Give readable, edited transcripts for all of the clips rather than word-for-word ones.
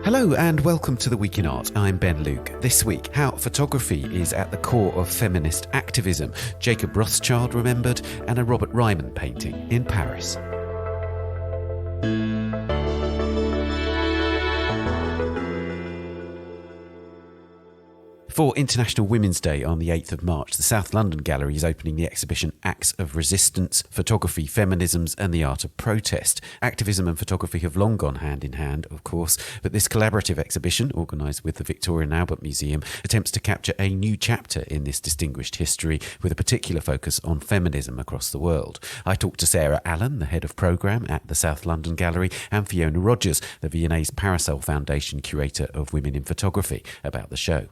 Hello and welcome to The Week in Art. I'm Ben Luke. This week, how photography is at the core of feminist activism, Jacob Rothschild remembered, and a Robert Ryman painting in Paris. For International Women's Day on the 8th of March, the South London Gallery is opening the exhibition Acts of Resistance, Photography, Feminisms and the Art of Protest. Activism and photography have long gone hand in hand, of course, but this collaborative exhibition, organised with the Victoria and Albert Museum, attempts to capture a new chapter in this distinguished history with a particular focus on feminism across the world. I talked to Sarah Allen, the head of programme at the South London Gallery, and Fiona Rogers, the V&A's Parasol Foundation curator of women in photography, about the show.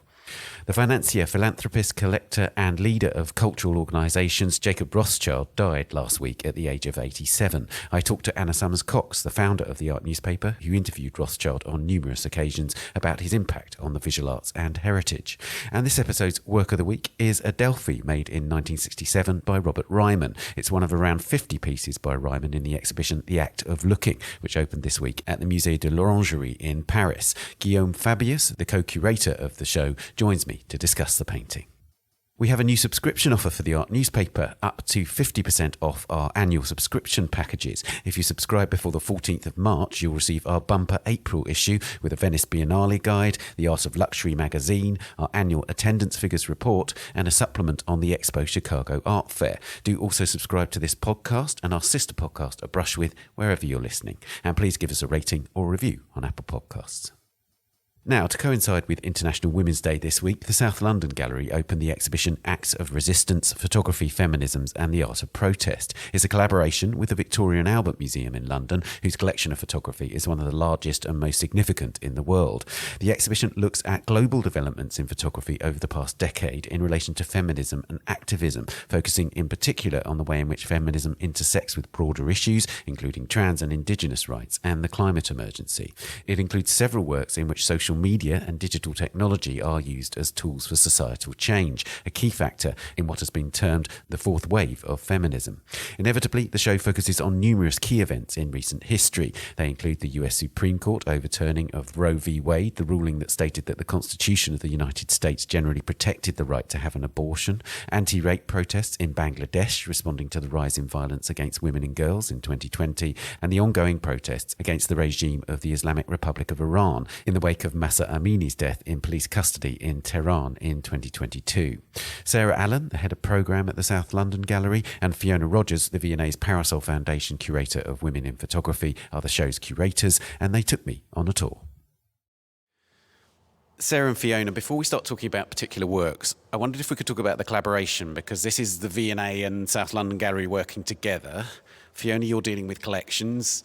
The financier, philanthropist, collector and leader of cultural organisations, Jacob Rothschild, died last week at the age of 87. I talked to Anna Summers-Cox, the founder of the art newspaper, who interviewed Rothschild on numerous occasions about his impact on the visual arts and heritage. And this episode's Work of the Week is Adelphi, made in 1967 by Robert Ryman. It's one of around 50 pieces by Ryman in the exhibition The Act of Looking, which opened this week at the Musée de l'Orangerie in Paris. Guillaume Fabius, the co-curator of the show, joins me to discuss the painting. We have a new subscription offer for the art newspaper, up to 50% off our annual subscription packages. If you subscribe before the 14th of March, you'll receive our bumper April issue with a Venice Biennale guide, the Art of Luxury magazine, our annual attendance figures report, and a supplement on the Expo Chicago Art Fair. Do also subscribe to this podcast and our sister podcast, A Brush With, wherever you're listening. And please give us a rating or review on Apple Podcasts. Now, to coincide with International Women's Day this week, the South London Gallery opened the exhibition Acts of Resistance, Photography, Feminisms and the Art of Protest. It's a collaboration with the Victoria and Albert Museum in London, whose collection of photography is one of the largest and most significant in the world. The exhibition looks at global developments in photography over the past decade in relation to feminism and activism, focusing in particular on the way in which feminism intersects with broader issues, including trans and indigenous rights and the climate emergency. It includes several works in which social media and digital technology are used as tools for societal change, a key factor in what has been termed the fourth wave of feminism. Inevitably, the show focuses on numerous key events in recent history. They include the US Supreme Court overturning of Roe v. Wade, the ruling that stated that the Constitution of the United States generally protected the right to have an abortion, anti-rape protests in Bangladesh responding to the rise in violence against women and girls in 2020, and the ongoing protests against the regime of the Islamic Republic of Iran in the wake of Mahsa Amini's death in police custody in Tehran in 2022. Sarah Allen, the head of programme at the South London Gallery, and Fiona Rogers, the V&A's Parasol Foundation curator of women in photography, are the show's curators, and they took me on a tour. Sarah and Fiona, before we start talking about particular works, I wondered if we could talk about the collaboration, because this is the V&A and South London Gallery working together. Fiona, you're dealing with collections.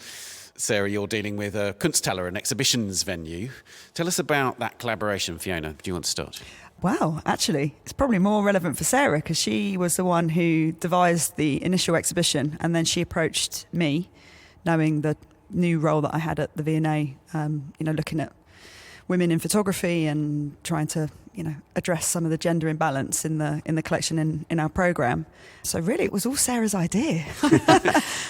Sarah, you're dealing with a Kunsthalle, an exhibitions venue. Tell us about that collaboration, Fiona. Do you want to start? Wow, actually, it's probably more relevant for Sarah because she was the one who devised the initial exhibition, and then she approached me, knowing the new role that I had at the V&A, looking at women in photography and trying to, address some of the gender imbalance in the collection in our programme. So really, it was all Sarah's idea.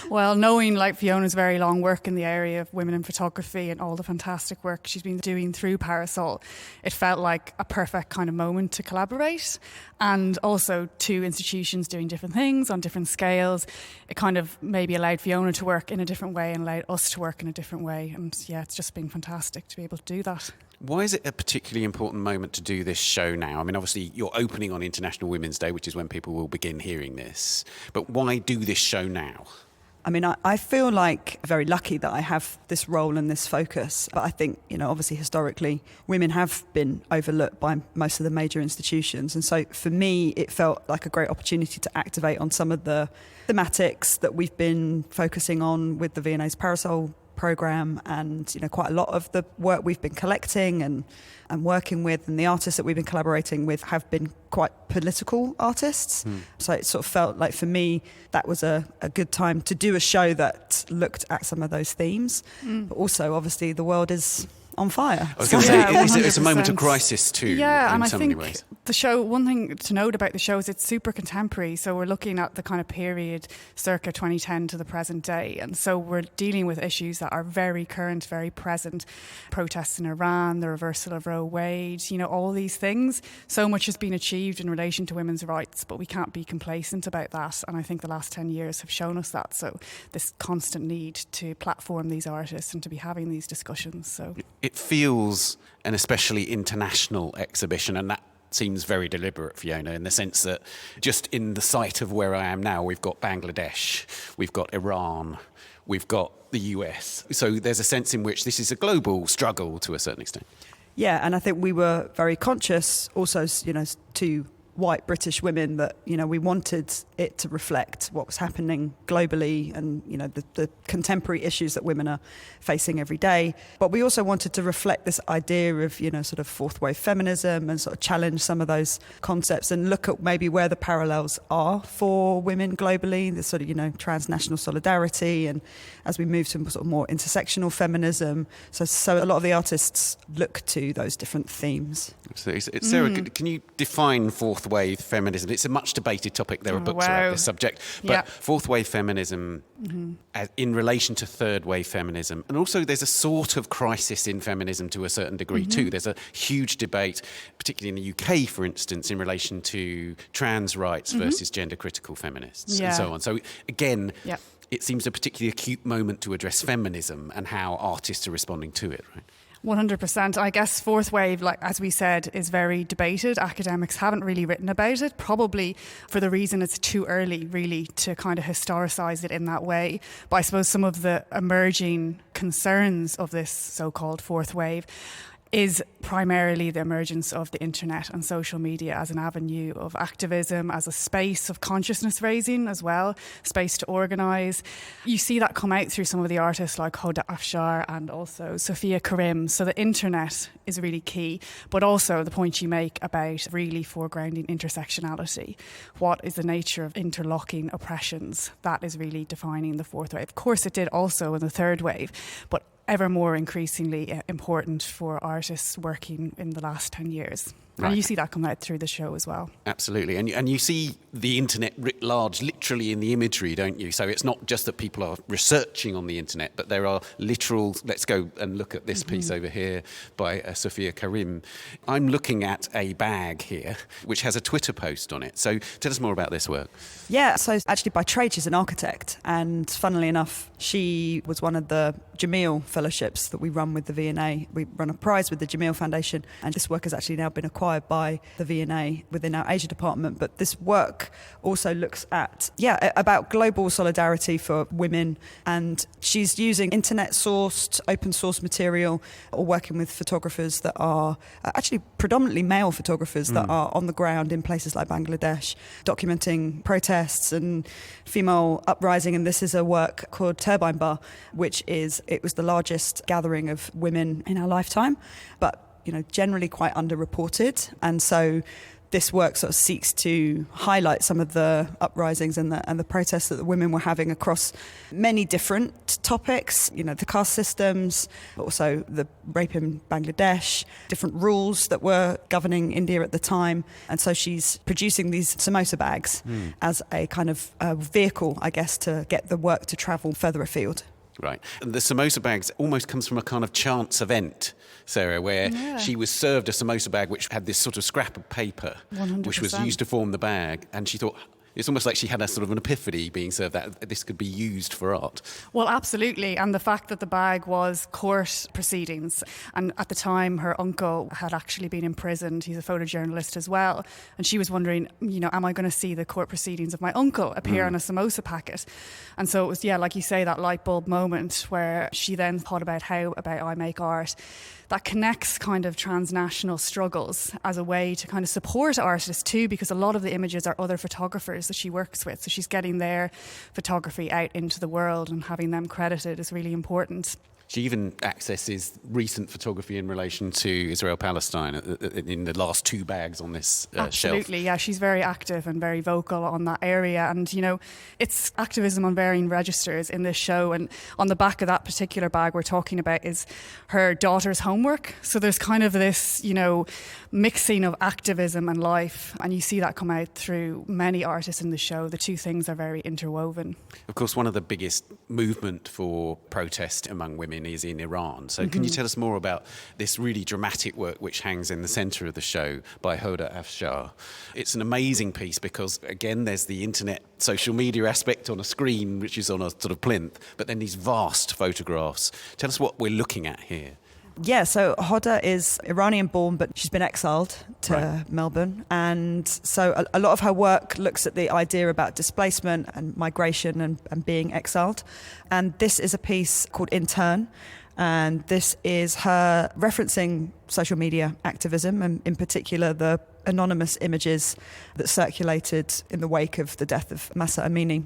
Well, knowing like Fiona's very long work in the area of women in photography and all the fantastic work she's been doing through Parasol, it felt like a perfect kind of moment to collaborate. And also two institutions doing different things on different scales. It kind of maybe allowed Fiona to work in a different way and allowed us to work in a different way. And yeah, it's just been fantastic to be able to do that. Why is it a particularly important moment to do this show now? I mean, obviously, you're opening on International Women's Day, which is when people will begin hearing this. But why do this show now? I mean, I feel like very lucky that I have this role and this focus. But I think, obviously historically, women have been overlooked by most of the major institutions. And so for me, it felt like a great opportunity to activate on some of the thematics that we've been focusing on with the V&A's Parasol programme, and quite a lot of the work we've been collecting and working with, and the artists that we've been collaborating with have been quite political artists. So it sort of felt like for me that was a good time to do a show that looked at some of those themes. But also obviously the world is on fire. I was going to say, Yeah, it's a moment of 100%. crisis too, Yeah, and in I so think many ways. the show, one thing to note about the show is it's super contemporary. So we're looking at the kind of period circa 2010 to the present day. And so we're dealing with issues that are very current, very present. Protests in Iran, the reversal of Roe Wade, all these things. So much has been achieved in relation to women's rights, but we can't be complacent about that. And I think the last 10 years have shown us that. So this constant need to platform these artists and to be having these discussions. So It feels an especially international exhibition, and that seems very deliberate, Fiona, in the sense that just in the site of where I am now, we've got Bangladesh, we've got Iran, we've got the US. So there's a sense in which this is a global struggle to a certain extent. Yeah, and I think we were very conscious also, to white British women that, we wanted it to reflect what was happening globally and, the contemporary issues that women are facing every day. But we also wanted to reflect this idea of, sort of fourth wave feminism and sort of challenge some of those concepts and look at maybe where the parallels are for women globally, the sort of, transnational solidarity, and as we move to sort of more intersectional feminism. So a lot of the artists look to those different themes. So, Sarah, can you define fourth wave feminism? It's a much debated topic. There are books about this subject. But fourth wave feminism in relation to third wave feminism. And also there's a sort of crisis in feminism to a certain degree too. There's a huge debate, particularly in the UK, for instance, in relation to trans rights versus gender critical feminists and so on. So again, it seems a particularly acute moment to address feminism and how artists are responding to it, right? 100%. I guess fourth wave, like as we said, is very debated. Academics haven't really written about it, probably for the reason it's too early really to kind of historicise it in that way. But I suppose some of the emerging concerns of this so-called fourth wave is primarily the emergence of the internet and social media as an avenue of activism, as a space of consciousness raising as well, space to organise. You see that come out through some of the artists like Hoda Afshar and also Sophia Karim. So the internet is really key, but also the point you make about really foregrounding intersectionality. What is the nature of interlocking oppressions? That is really defining the fourth wave. Of course, it did also in the third wave, but ever more increasingly important for artists working in the last 10 years. Right. And you see that come out through the show as well. Absolutely. And you see the internet writ large literally in the imagery, don't you? So it's not just that people are researching on the internet, but there are literal, let's go and look at this piece over here by Sophia Karim. I'm looking at a bag here, which has a Twitter post on it. So tell us more about this work. Yeah, so actually by trade she's an architect, and funnily enough, she was one of the Jamil fellowships that we run with the V&A. We run a prize with the Jamil Foundation, and this work has actually now been acquired by the V&A within our Asia department. But this work also looks at, about global solidarity for women, and she's using internet-sourced, open-source material, or working with photographers that are actually predominantly male photographers that are on the ground in places like Bangladesh, documenting protests and female uprising. And this is a work called Turbine Bar, which it was the largest gathering of women in our lifetime, but generally quite underreported. And so this work sort of seeks to highlight some of the uprisings and the protests that the women were having across many different topics, the caste systems, but also the rape in Bangladesh, different rules that were governing India at the time. And so she's producing these samosa bags as a kind of vehicle, I guess, to get the work to travel further afield. Right. And the samosa bags almost comes from a kind of chance event, Sarah, where she was served a samosa bag which had this sort of scrap of paper 100%. which was used to form the bag, and she thought, it's almost like she had a sort of an epiphany being served that this could be used for art. Well, absolutely. And the fact that the bag was court proceedings. And at the time, her uncle had actually been imprisoned. He's a photojournalist as well. And she was wondering, am I going to see the court proceedings of my uncle appear on a samosa packet? And so it was, like you say, that light bulb moment where she then thought about how I make art that connects kind of transnational struggles as a way to kind of support artists too, because a lot of the images are other photographers that she works with. So she's getting their photography out into the world and having them credited is really important. She even accesses recent photography in relation to Israel-Palestine in the last 2 bags on this shelf. Absolutely, yeah. She's very active and very vocal on that area. And, you know, it's activism on varying registers in this show. And on the back of that particular bag we're talking about is her daughter's homework. So there's kind of this, you know, mixing of activism and life. And you see that come out through many artists in the show. The two things are very interwoven. Of course, one of the biggest movement for protest among women is in Iran. So can you tell us more about this really dramatic work which hangs in the centre of the show by Hoda Afshar? It's an amazing piece because, again, there's the internet social media aspect on a screen, which is on a sort of plinth, but then these vast photographs. Tell us what we're looking at here. Yeah, so Hoda is Iranian born, but she's been exiled to Melbourne. And so a lot of her work looks at the idea about displacement and migration and being exiled. And this is a piece called In Turn. And this is her referencing social media activism, and in particular the anonymous images that circulated in the wake of the death of Mahsa Amini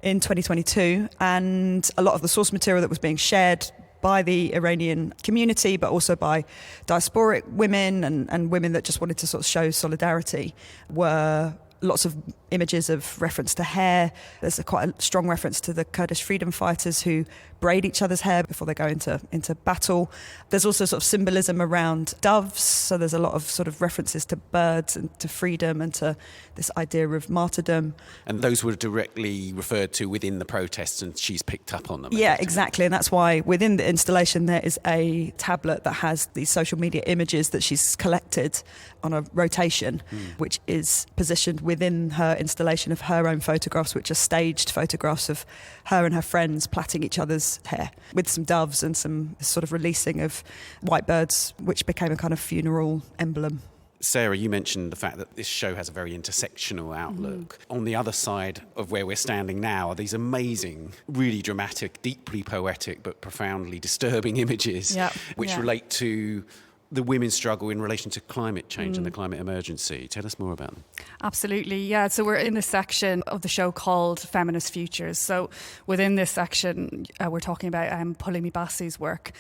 in 2022. And a lot of the source material that was being shared by the Iranian community, but also by diasporic women and women that just wanted to sort of show solidarity, were lots of images of reference to hair. There's quite a strong reference to the Kurdish freedom fighters who braid each other's hair before they go into battle. There's also sort of symbolism around doves, so there's a lot of sort of references to birds and to freedom and to this idea of martyrdom. And those were directly referred to within the protests, and she's picked up on them. Yeah, exactly. And that's why within the installation there is a tablet that has these social media images that she's collected on a rotation, which is positioned within her installation of her own photographs, which are staged photographs of her and her friends plaiting each other's hair with some doves and some sort of releasing of white birds, which became a kind of funeral emblem. Sarah, you mentioned the fact that this show has a very intersectional outlook. On the other side of where we're standing now are these amazing, really dramatic, deeply poetic but profoundly disturbing images which relate to the women's struggle in relation to climate change and the climate emergency. Tell us more about them. Absolutely, yeah. So we're in this section of the show called Feminist Futures. So within this section, we're talking about Pulumi Basi's work.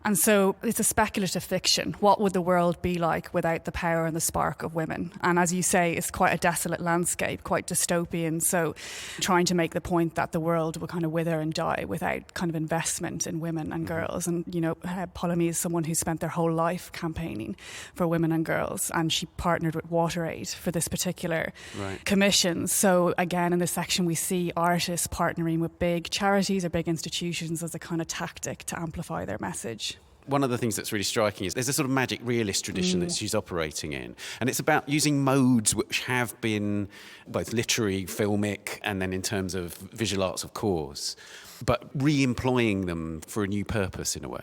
And so it's a speculative fiction. What would the world be like without the power and the spark of women? And as you say, it's quite a desolate landscape, quite dystopian. So trying to make the point that the world will kind of wither and die without kind of investment in women and girls. And, you know, Pulumi is someone who spent their whole life campaigning for women and girls. And she partnered with WaterAid for this particular commission. So again, in this section, we see artists partnering with big charities or big institutions as a kind of tactic to amplify their message. One of the things that's really striking is there's a sort of magic realist tradition that she's operating in. And it's about using modes which have been both literary, filmic, and then in terms of visual arts, of course, but re-employing them for a new purpose in a way.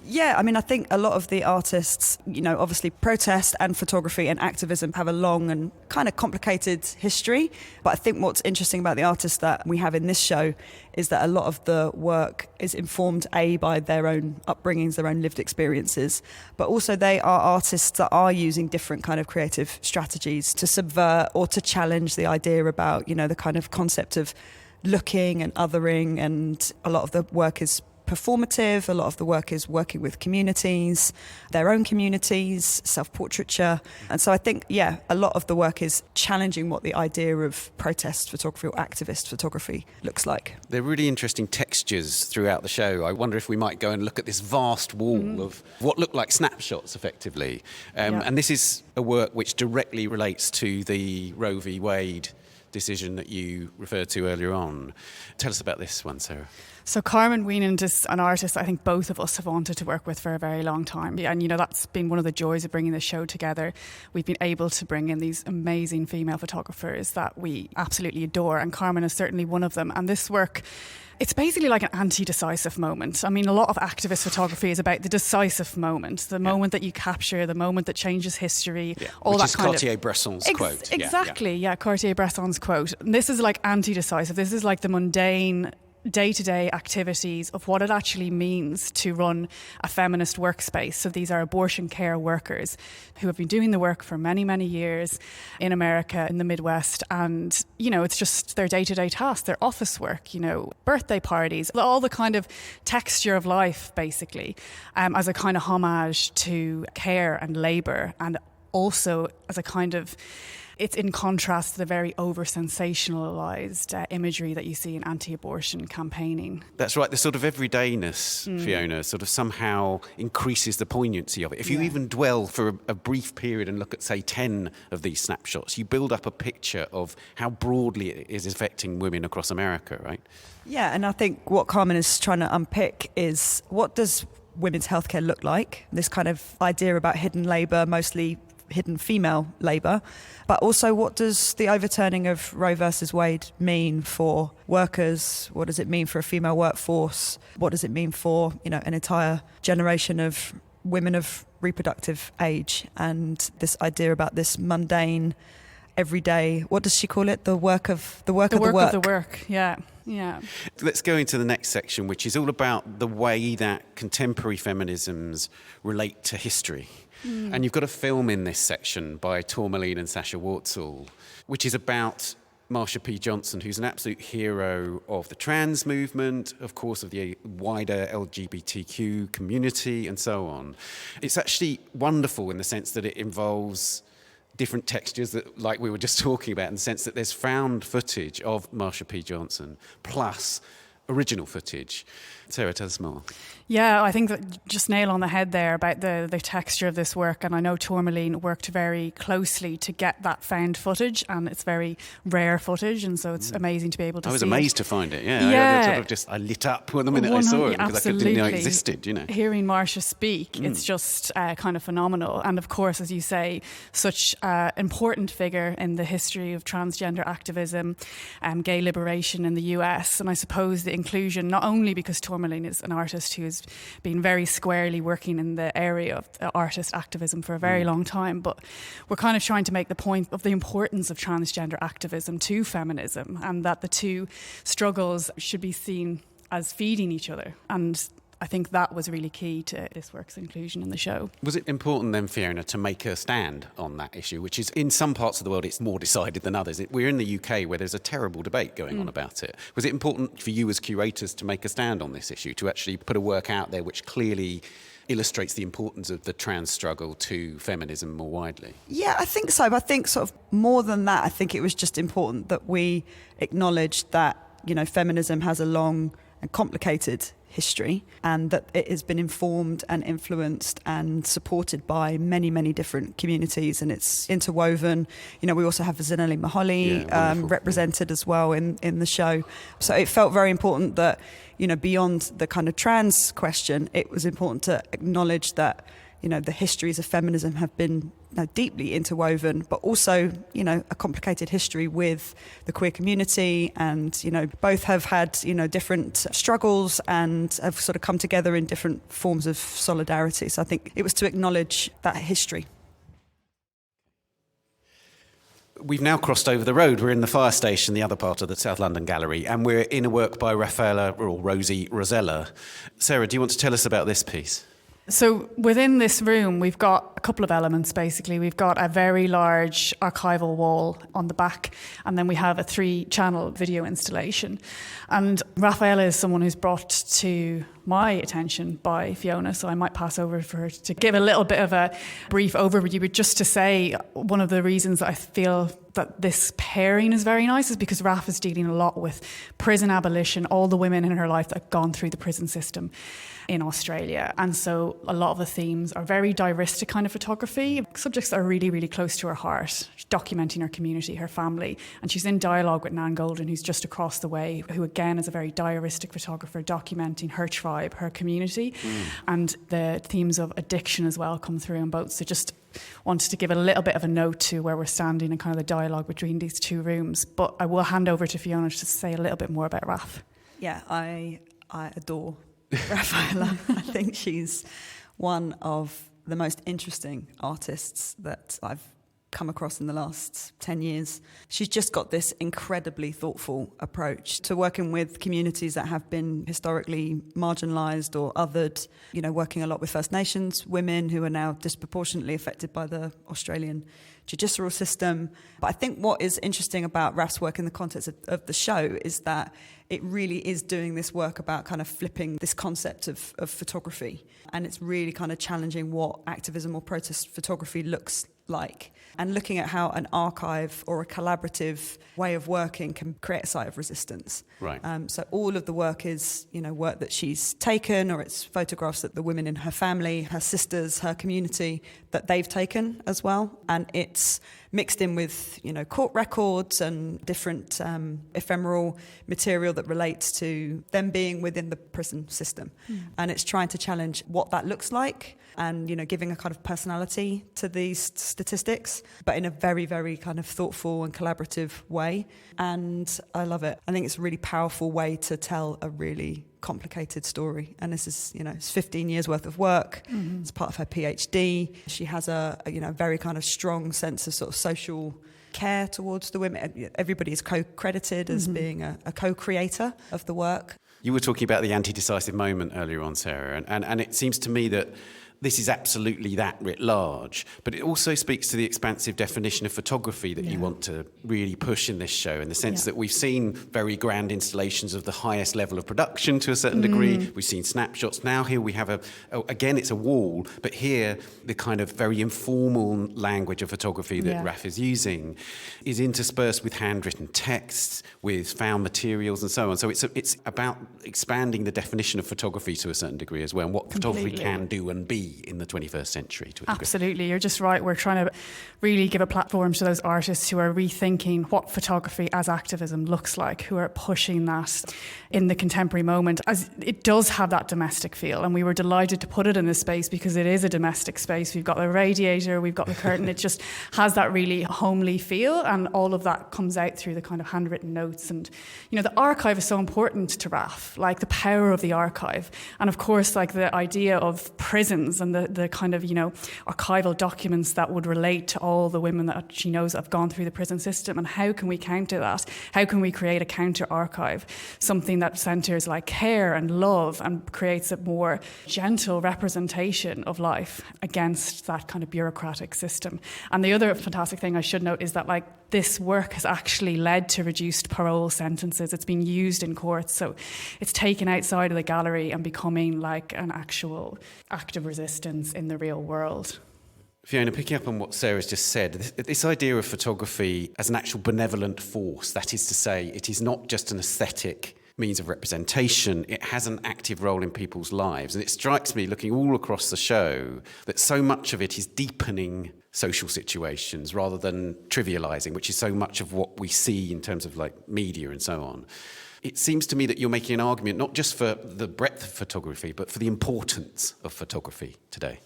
Yeah, I mean, I think a lot of the artists, you know, obviously protest and photography and activism have a long and kind of complicated history. But I think what's interesting about the artists that we have in this show is that a lot of the work is informed, A, by their own upbringings, their own lived experiences, but also they are artists that are using different kind of creative strategies to subvert or to challenge the idea about, you know, the kind of concept of looking and othering. And a lot of the work is performative, a lot of the work is working with communities, their own communities, self-portraiture. And so I think, yeah, a lot of the work is challenging what the idea of protest photography or activist photography looks like. There are really interesting textures throughout the show. I wonder if we might go and look at this vast wall of what look like snapshots, effectively. And this is a work which directly relates to the Roe v. Wade decision that you referred to earlier on. Tell us about this one, Sarah. So Carmen Wienand is an artist I think both of us have wanted to work with for a very long time. And, you know, that's been one of the joys of bringing the show together. We've been able to bring in these amazing female photographers that we absolutely adore. And Carmen is certainly one of them. And this work, it's basically like an anti-decisive moment. I mean, a lot of activist photography is about the decisive moment, the moment that you capture, the moment that changes history, all which that is kind Cartier-Bresson's quote. Exactly, Cartier-Bresson's quote. And this is like anti-decisive. This is like the mundane day-to-day activities of what it actually means to run a feminist workspace. So these are abortion care workers who have been doing the work for many, many years in America, in the Midwest. And, it's just their day-to-day tasks, their office work, birthday parties, all the kind of texture of life, basically, as a kind of homage to care and labour, and also as a kind of, it's in contrast to the very over-sensationalised imagery that you see in anti-abortion campaigning. That's right. The sort of everydayness, Fiona, sort of somehow increases the poignancy of it. If you even dwell for a brief period and look at, say, 10 of these snapshots, you build up a picture of how broadly it is affecting women across America, right? Yeah, and I think what Carmen is trying to unpick is, what does women's healthcare look like? This kind of idea about hidden labour, mostly hidden female labour, but also what does the overturning of Roe versus Wade mean for workers? What does it mean for a female workforce? What does it mean for, an entire generation of women of reproductive age? And this idea about this mundane, everyday, what does she call it? The work of the work. Yeah. Yeah. Let's go into the next section, which is all about the way that contemporary feminisms relate to history. And you've got a film in this section by Tourmaline and Sasha Wartzel, which is about Marsha P. Johnson, who's an absolute hero of the trans movement, of course, of the wider LGBTQ community, and so on. It's actually wonderful in the sense that it involves different textures, that, like we were just talking about, in the sense that there's found footage of Marsha P. Johnson plus original footage. Sarah, tell us more. Yeah, I think that just nail on the head there about the texture of this work. And I know Tourmaline worked very closely to get that found footage, and it's very rare footage, and so it's amazing to be able to see. I was amazed to find it, I lit up the minute I saw it, because I didn't know it existed, Hearing Marsha speak, it's just kind of phenomenal. And of course, as you say, such an important figure in the history of transgender activism, gay liberation in the US. And I suppose the inclusion, not only because Tourmaline is an artist who has been very squarely working in the area of artist activism for a very long time, but we're kind of trying to make the point of the importance of transgender activism to feminism, and that the two struggles should be seen as feeding each other. And I think that was really key to this work's inclusion in the show. Was it important then, Fiona, to make a stand on that issue, which is, in some parts of the world, it's more decided than others? We're in the UK where there's a terrible debate going on about it. Was it important for you as curators to make a stand on this issue, to actually put a work out there which clearly illustrates the importance of the trans struggle to feminism more widely? Yeah, I think so. But I think sort of more than that, I think it was just important that we acknowledged that, feminism has a long and complicated history, and that it has been informed and influenced and supported by many, many different communities, and it's interwoven. We also have Zinali Mahali represented as well in the show. So it felt very important that, beyond the kind of trans question, it was important to acknowledge that, the histories of feminism have been deeply interwoven, but also, a complicated history with the queer community, and, both have had, different struggles and have sort of come together in different forms of solidarity. So I think it was to acknowledge that history. We've now crossed over the road. We're in the fire station, the other part of the South London Gallery, and we're in a work by Raffaella, or Rosie Rosella. Sarah, do you want to tell us about this piece? So within this room, we've got a couple of elements, basically. We've got a very large archival wall on the back, and then we have a 3-channel video installation. And Raffaella is someone who's brought to my attention by Fiona, so I might pass over for her to give a little bit of a brief overview. But just to say, one of the reasons I feel that this pairing is very nice is because Raf is dealing a lot with prison abolition, all the women in her life that have gone through the prison system in Australia. And so a lot of the themes are very diaristic kind of photography, subjects that are really, really close to her heart, documenting her community, her family. And she's in dialogue with Nan Golden, who's just across the way, who again is a very diaristic photographer, documenting her tribe, her community. And the themes of addiction as well come through in both. So just wanted to give a little bit of a note to where we're standing and kind of the dialogue between these two rooms. But I will hand over to Fiona to say a little bit more about Raf. Yeah, I adore Raffaella. I think she's one of the most interesting artists that I've come across in the last 10 years. She's just got this incredibly thoughtful approach to working with communities that have been historically marginalised or othered, working a lot with First Nations women who are now disproportionately affected by the Australian judicial system. But I think what is interesting about Raf's work in the context of the show is that it really is doing this work about kind of flipping this concept of photography. And it's really kind of challenging what activism or protest photography looks like, and looking at how an archive or a collaborative way of working can create a site of resistance. Right. So all of the work is, work that she's taken, or it's photographs that the women in her family, her sisters, her community, that they've taken as well. And it's mixed in with, court records and different ephemeral material that relates to them being within the prison system. And it's trying to challenge what that looks like, and giving a kind of personality to these statistics, but in a very, very kind of thoughtful and collaborative way. And I love it. I think it's a really powerful way to tell a really complicated story. And this is, it's 15 years worth of work. It's part of her PhD. She has a very kind of strong sense of sort of social care towards the women. Everybody is co-credited as being a co-creator of the work. You were talking about the anti-decisive moment earlier on, Sarah, and it seems to me that this is absolutely that writ large, but it also speaks to the expansive definition of photography that you want to really push in this show, in the sense that we've seen very grand installations of the highest level of production to a certain degree. We've seen snapshots. Now here we have again, it's a wall, but here the kind of very informal language of photography that Raf is using is interspersed with handwritten texts, with found materials and so on. So it's about expanding the definition of photography to a certain degree as well, and what photography can do and be in the 21st century. To a degree. Absolutely, you're just right. We're trying to really give a platform to those artists who are rethinking what photography as activism looks like, who are pushing that in the contemporary moment, as it does have that domestic feel. And we were delighted to put it in this space because it is a domestic space. We've got the radiator, we've got the curtain. It just has that really homely feel, and all of that comes out through the kind of handwritten notes. And the archive is so important to Raf, like the power of the archive, and of course like the idea of prisons and the kind of archival documents that would relate to all the women that she knows have gone through the prison system. And how can we counter that? How can we create a counter archive, something that centres like care and love and creates a more gentle representation of life against that kind of bureaucratic system? And the other fantastic thing I should note is that this work has actually led to reduced parole sentences. It's been used in courts, so it's taken outside of the gallery and becoming like an actual act of resistance in the real world. Fiona, picking up on what Sarah's just said, this idea of photography as an actual benevolent force, that is to say, it is not just an aesthetic means of representation, it has an active role in people's lives. And it strikes me, looking all across the show, that so much of it is deepening social situations rather than trivialising, which is so much of what we see in terms of media and so on. It seems to me that you're making an argument not just for the breadth of photography, but for the importance of photography today.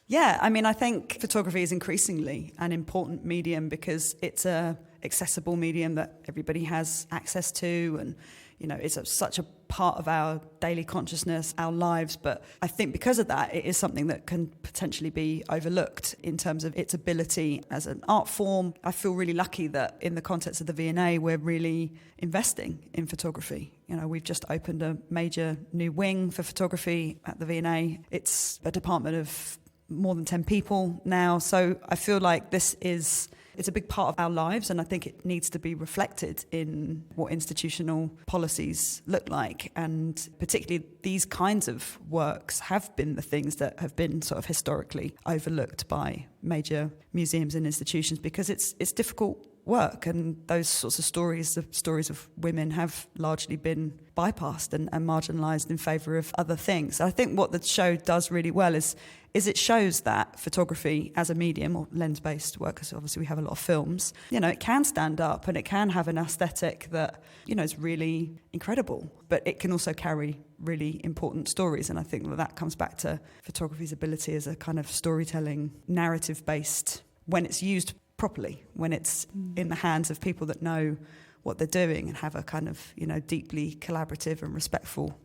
Yeah, I think photography is increasingly an important medium because it's a accessible medium that everybody has access to, and it's such a part of our daily consciousness, our lives. But I think because of that, it is something that can potentially be overlooked in terms of its ability as an art form. I feel really lucky that in the context of the V&A, we're really investing in photography. We've just opened a major new wing for photography at the V&A. It's a department of more than 10 people now. So I feel like it's a big part of our lives, and I think it needs to be reflected in what institutional policies look like. And particularly these kinds of works have been the things that have been sort of historically overlooked by major museums and institutions because it's difficult work, and those sorts of stories, the stories of women, have largely been bypassed and marginalised in favour of other things. I think what the show does really well is it shows that photography as a medium, or lens-based work, because obviously we have a lot of films, it can stand up and it can have an aesthetic that, is really incredible, but it can also carry really important stories. And I think that comes back to photography's ability as a kind of storytelling, narrative-based, when it's used properly, when it's in the hands of people that know what they're doing and have a kind of, deeply collaborative and respectful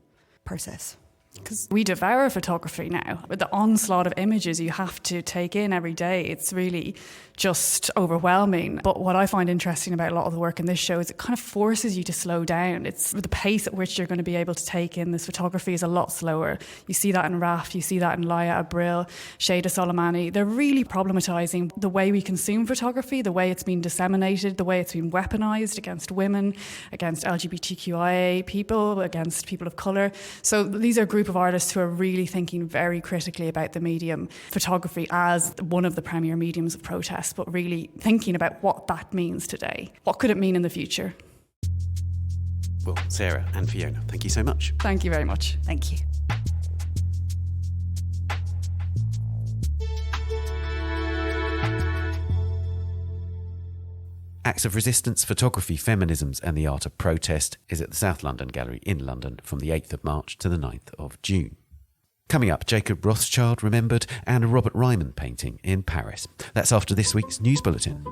process. Because we devour photography now. With the onslaught of images you have to take in every day, it's really just overwhelming. But what I find interesting about a lot of the work in this show is it kind of forces you to slow down. It's the pace at which you're going to be able to take in this photography is a lot slower. You see that in Raf, you see that in Laia Abril, Shada Soleimani. They're really problematising the way we consume photography, the way it's been disseminated, the way it's been weaponised against women, against LGBTQIA people, against people of colour. So these are a group of artists who are really thinking very critically about the medium photography as one of the premier mediums of protest, but really thinking about what that means today. What could it mean in the future? Well, Sarah and Fiona, thank you so much. Thank you very much. Thank you. Acts of Resistance, Photography, Feminisms and the Art of Protest is at the South London Gallery in London from the 8th of March to the 9th of June. Coming up, Jacob Rothschild remembered and a Robert Ryman painting in Paris. That's after this week's news bulletin.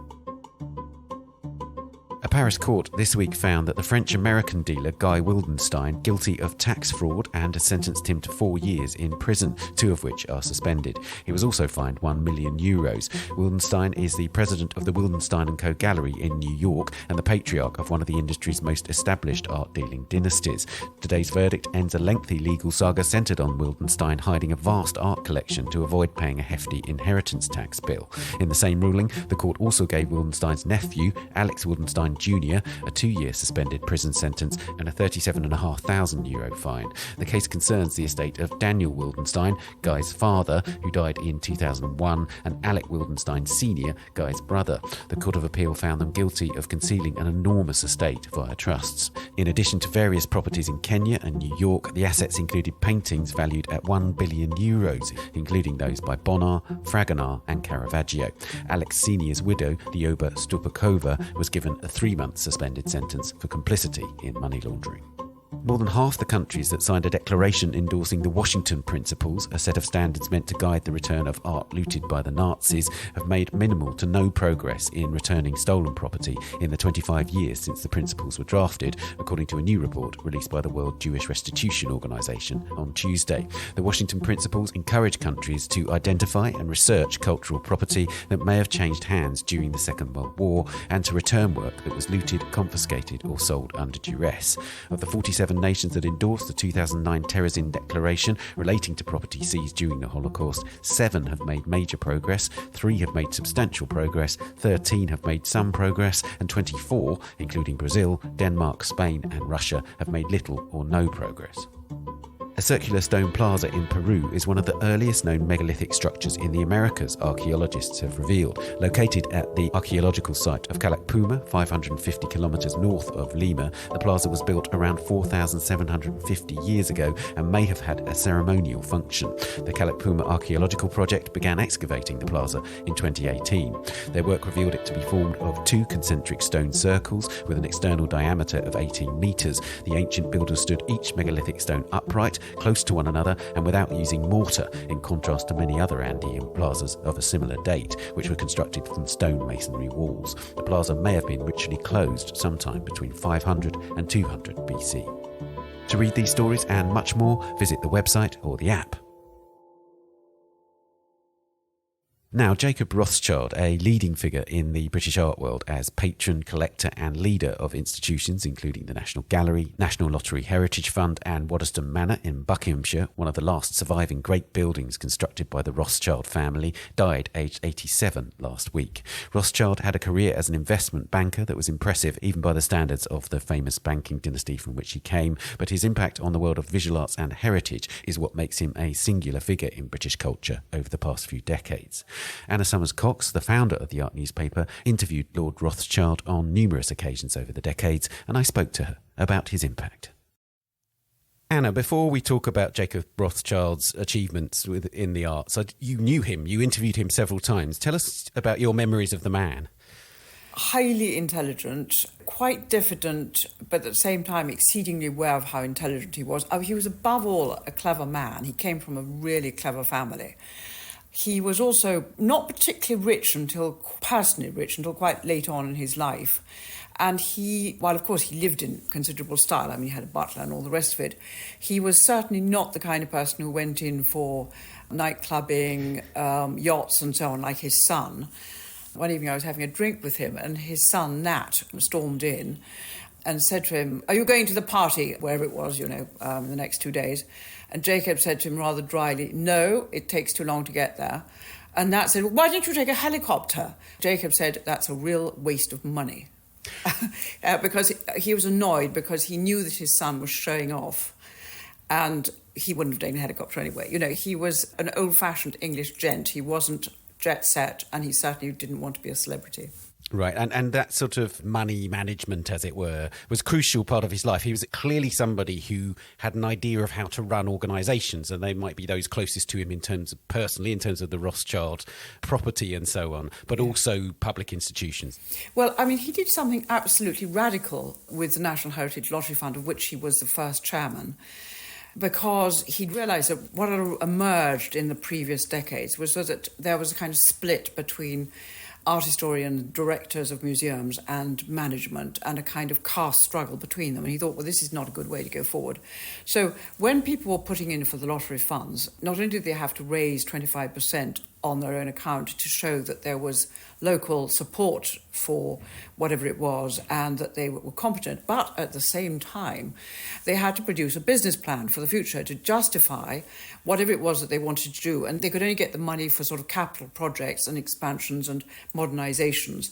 A Paris court this week found that the French-American dealer Guy Wildenstein guilty of tax fraud and has sentenced him to 4 years in prison, 2 of which are suspended. He was also fined €1 million. Wildenstein is the president of the Wildenstein & Co. Gallery in New York and the patriarch of one of the industry's most established art-dealing dynasties. Today's verdict ends a lengthy legal saga centred on Wildenstein hiding a vast art collection to avoid paying a hefty inheritance tax bill. In the same ruling, the court also gave Wildenstein's nephew, Alex Wildenstein Jr., a 2-year suspended prison sentence and a €37,500 fine. The case concerns the estate of Daniel Wildenstein, Guy's father, who died in 2001, and Alec Wildenstein Sr., Guy's brother. The Court of Appeal found them guilty of concealing an enormous estate via trusts. In addition to various properties in Kenya and New York, the assets included paintings valued at €1 billion, including those by Bonnard, Fragonard and Caravaggio. Alex Sr.'s widow, Lioba Stupakova, was given a 3-month suspended sentence for complicity in money laundering. More than half the countries that signed a declaration endorsing the Washington Principles, a set of standards meant to guide the return of art looted by the Nazis, have made minimal to no progress in returning stolen property in the 25 years since the principles were drafted, according to a new report released by the World Jewish Restitution Organization on Tuesday. The Washington Principles encourage countries to identify and research cultural property that may have changed hands during the Second World War and to return work that was looted, confiscated or sold under duress. Of the 47 nations that endorsed the 2009 Terezin Declaration relating to property seized during the Holocaust, 7 have made major progress, 3 have made substantial progress, 13 have made some progress, and 24, including Brazil, Denmark, Spain and Russia, have made little or no progress. A circular stone plaza in Peru is one of the earliest known megalithic structures in the Americas, archaeologists have revealed. Located at the archaeological site of Calakpuma, 550 kilometres north of Lima, the plaza was built around 4,750 years ago and may have had a ceremonial function. The Calakpuma Archaeological Project began excavating the plaza in 2018. Their work revealed it to be formed of 2 concentric stone circles with an external diameter of 18 metres. The ancient builders stood each megalithic stone upright, close to one another and without using mortar, in contrast to many other Andean plazas of a similar date, which were constructed from stone masonry walls. The plaza may have been ritually closed sometime between 500 and 200 BC. To read these stories and much more, visit the website or the app. Now, Jacob Rothschild, a leading figure in the British art world as patron, collector and leader of institutions including the National Gallery, National Lottery Heritage Fund and Waddesdon Manor in Buckinghamshire, one of the last surviving great buildings constructed by the Rothschild family, died aged 87 last week. Rothschild had a career as an investment banker that was impressive even by the standards of the famous banking dynasty from which he came, but his impact on the world of visual arts and heritage is what makes him a singular figure in British culture over the past few decades. Anna Summers-Cox, the founder of the art newspaper, interviewed Lord Rothschild on numerous occasions over the decades, and I spoke to her about his impact. Anna, before we talk about Jacob Rothschild's achievements in the arts, you knew him, you interviewed him several times. Tell us about your memories of the man. Highly intelligent, quite diffident, but at the same time exceedingly aware of how intelligent he was. He was above all a clever man. He came from a really clever family. He was also not particularly personally rich until quite late on in his life. And while of course he lived in considerable style, I mean, he had a butler and all the rest of it, he was certainly not the kind of person who went in for night clubbing, yachts and so on, like his son. One evening I was having a drink with him and his son, Nat, stormed in and said to him, "Are you going to the party?" wherever it was, the next 2 days. And Jacob said to him rather dryly, "No, it takes too long to get there." And Nat said, "Why don't you take a helicopter?" Jacob said, "That's a real waste of money." Because he was annoyed because he knew that his son was showing off and he wouldn't have taken a helicopter anyway. He was an old-fashioned English gent. He wasn't jet set and he certainly didn't want to be a celebrity. Right, and that sort of money management, as it were, was a crucial part of his life. He was clearly somebody who had an idea of how to run organisations, and they might be those closest to him in terms of the Rothschild property and so on, but also public institutions. Well, I mean, he did something absolutely radical with the National Heritage Lottery Fund, of which he was the first chairman, because he'd realised that what had emerged in the previous decades was that there was a kind of split between art historians, directors of museums and management, and a kind of caste struggle between them. And he thought, well, this is not a good way to go forward. So when people were putting in for the lottery funds, not only did they have to raise 25% on their own account to show that there was local support for whatever it was and that they were competent, but at the same time, they had to produce a business plan for the future to justify whatever it was that they wanted to do. And they could only get the money for sort of capital projects and expansions and modernisations.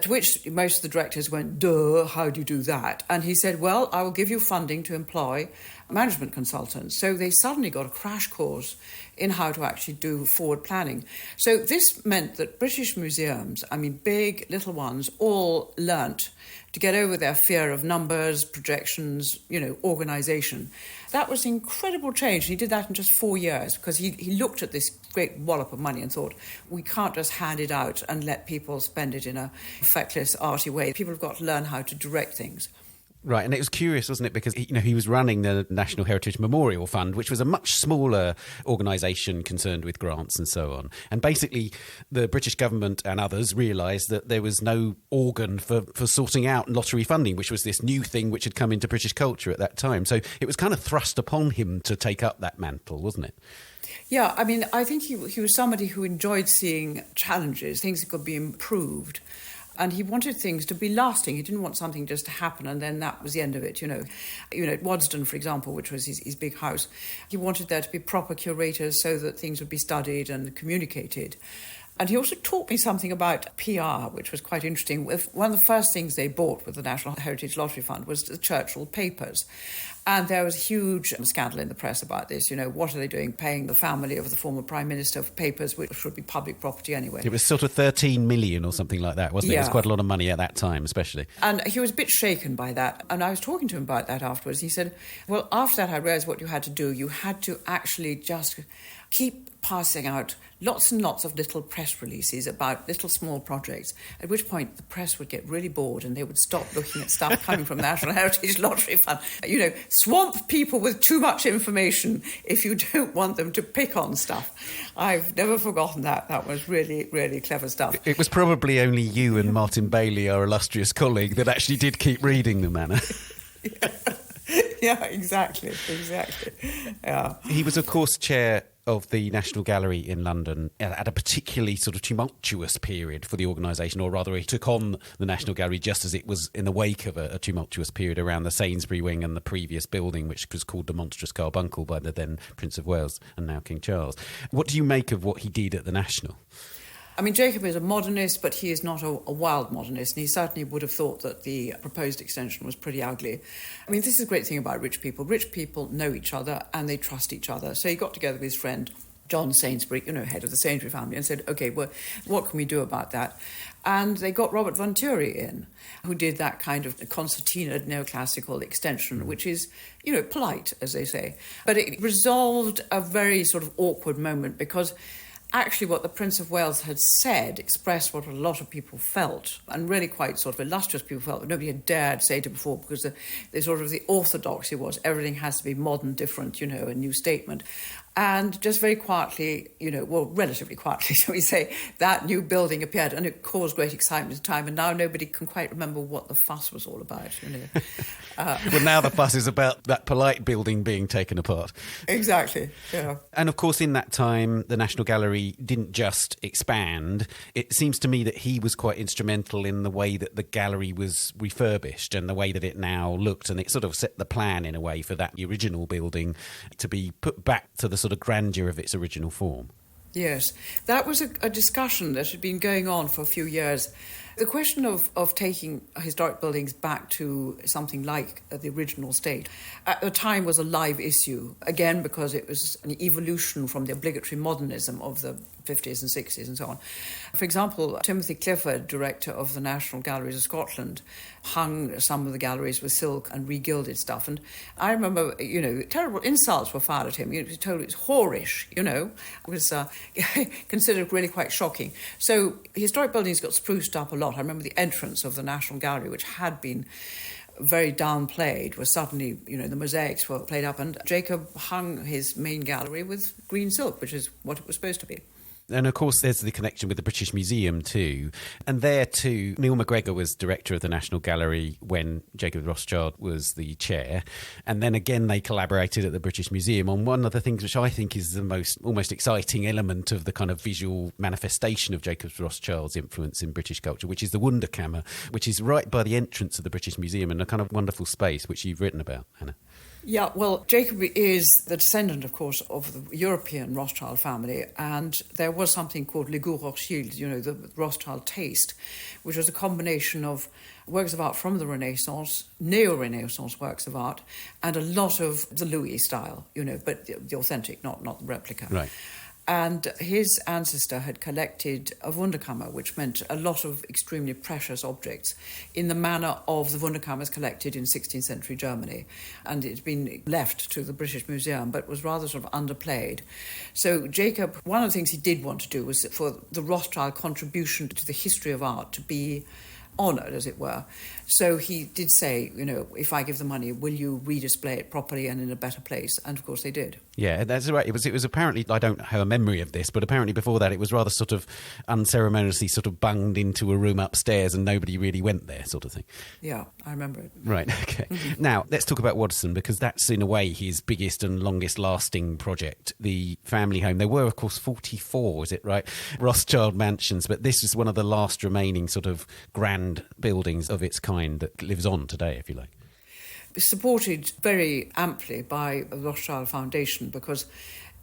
To which most of the directors went, "Duh, how do you do that?" And he said, "Well, I will give you funding to employ management consultants." So they suddenly got a crash course in how to actually do forward planning. So this meant that British museums, I mean big, little ones, all learnt to get over their fear of numbers, projections, organisation. That was an incredible change. He did that in just 4 years because he looked at this great wallop of money and thought, we can't just hand it out and let people spend it in a feckless, arty way. People have got to learn how to direct things. Right, and it was curious, wasn't it? Because he was running the National Heritage Memorial Fund, which was a much smaller organisation concerned with grants and so on. And basically, the British government and others realised that there was no organ for sorting out lottery funding, which was this new thing which had come into British culture at that time. So it was kind of thrust upon him to take up that mantle, wasn't it? Yeah, I mean, I think he was somebody who enjoyed seeing challenges, things that could be improved. And he wanted things to be lasting. He didn't want something just to happen and then that was the end of it, at Waddesdon, for example, which was his big house, he wanted there to be proper curators so that things would be studied and communicated. And he also taught me something about PR, which was quite interesting. One of the first things they bought with the National Heritage Lottery Fund was the Churchill papers. And there was a huge scandal in the press about this. What are they doing, paying the family of the former Prime Minister for papers, which should be public property anyway? It was sort of 13 million or something like that, wasn't it? Yeah. It was quite a lot of money at that time, especially. And he was a bit shaken by that. And I was talking to him about that afterwards. He said, well, after that I realised what you had to do. You had to actually just keep passing out lots and lots of little press releases about little small projects, at which point the press would get really bored and they would stop looking at stuff coming from the National Heritage Lottery Fund. Swamp people with too much information if you don't want them to pick on stuff. I've never forgotten that. That was really, really clever stuff. It was probably only you and Martin Bailey, our illustrious colleague, that actually did keep reading them, Anna. Yeah, exactly. Yeah. He was, of course, chair of the National Gallery in London at a particularly sort of tumultuous period for the organisation, or rather he took on the National Gallery just as it was in the wake of a tumultuous period around the Sainsbury wing and the previous building, which was called the Monstrous Carbuncle by the then Prince of Wales and now King Charles. What do you make of what he did at the National? I mean, Jacob is a modernist, but he is not a wild modernist, and he certainly would have thought that the proposed extension was pretty ugly. I mean, this is a great thing about rich people. Rich people know each other and they trust each other. So he got together with his friend John Sainsbury, head of the Sainsbury family, and said, OK, well, what can we do about that? And they got Robert Venturi in, who did that kind of concertina neoclassical extension, which is, polite, as they say. But it resolved a very sort of awkward moment because actually what the Prince of Wales had said expressed what a lot of people felt, and really quite sort of illustrious people felt, but nobody had dared say it before, because the orthodoxy was everything has to be modern, different, a new statement. And just very quietly, relatively quietly, shall we say, that new building appeared, and it caused great excitement at the time. And now nobody can quite remember what the fuss was all about. Well, now the fuss is about that polite building being taken apart. Exactly. Yeah. And of course, in that time, the National Gallery didn't just expand. It seems to me that he was quite instrumental in the way that the gallery was refurbished and the way that it now looked, and it sort of set the plan in a way for that original building to be put back to the sort of grandeur of its original form. Yes, that was a discussion that had been going on for a few years. The question of taking historic buildings back to something like the original state at the time was a live issue, again because it was an evolution from the obligatory modernism of the 50s and 60s and so on. For example, Timothy Clifford, director of the National Galleries of Scotland, hung some of the galleries with silk and re-gilded stuff. And I remember, terrible insults were fired at him. He was told it was whorish, It was considered really quite shocking. So historic buildings got spruced up a lot. I remember the entrance of the National Gallery, which had been very downplayed, was suddenly, the mosaics were played up, and Jacob hung his main gallery with green silk, which is what it was supposed to be. And of course, there's the connection with the British Museum too. And there too, Neil MacGregor was director of the National Gallery when Jacob Rothschild was the chair. And then again, they collaborated at the British Museum on one of the things which I think is the most almost exciting element of the kind of visual manifestation of Jacob Rothschild's influence in British culture, which is the Wunderkammer, which is right by the entrance of the British Museum in a kind of wonderful space, which you've written about, Hannah. Yeah, well, Jacob is the descendant, of course, of the European Rothschild family, and there was something called Le Goût Rothschild, the Rothschild taste, which was a combination of works of art from the Renaissance, neo-Renaissance works of art, and a lot of the Louis style, but the authentic, not the replica. Right. And his ancestor had collected a Wunderkammer, which meant a lot of extremely precious objects in the manner of the Wunderkammers collected in 16th century Germany. And it's been left to the British Museum, but was rather sort of underplayed. So Jacob, one of the things he did want to do was for the Rothschild contribution to the history of art to be honoured, as it were. So he did say, if I give the money, will you redisplay it properly and in a better place? And of course they did. Yeah, that's right. It was apparently, I don't have a memory of this, but apparently before that it was rather sort of unceremoniously sort of bunged into a room upstairs and nobody really went there, sort of thing. Yeah, I remember it. Right, okay. Mm-hmm. Now, let's talk about Waddesdon, because that's in a way his biggest and longest lasting project, the family home. There were, of course, 44, is it right, Rothschild mansions, but this is one of the last remaining sort of grand buildings of its kind that lives on today, if you like. Supported very amply by the Rothschild Foundation because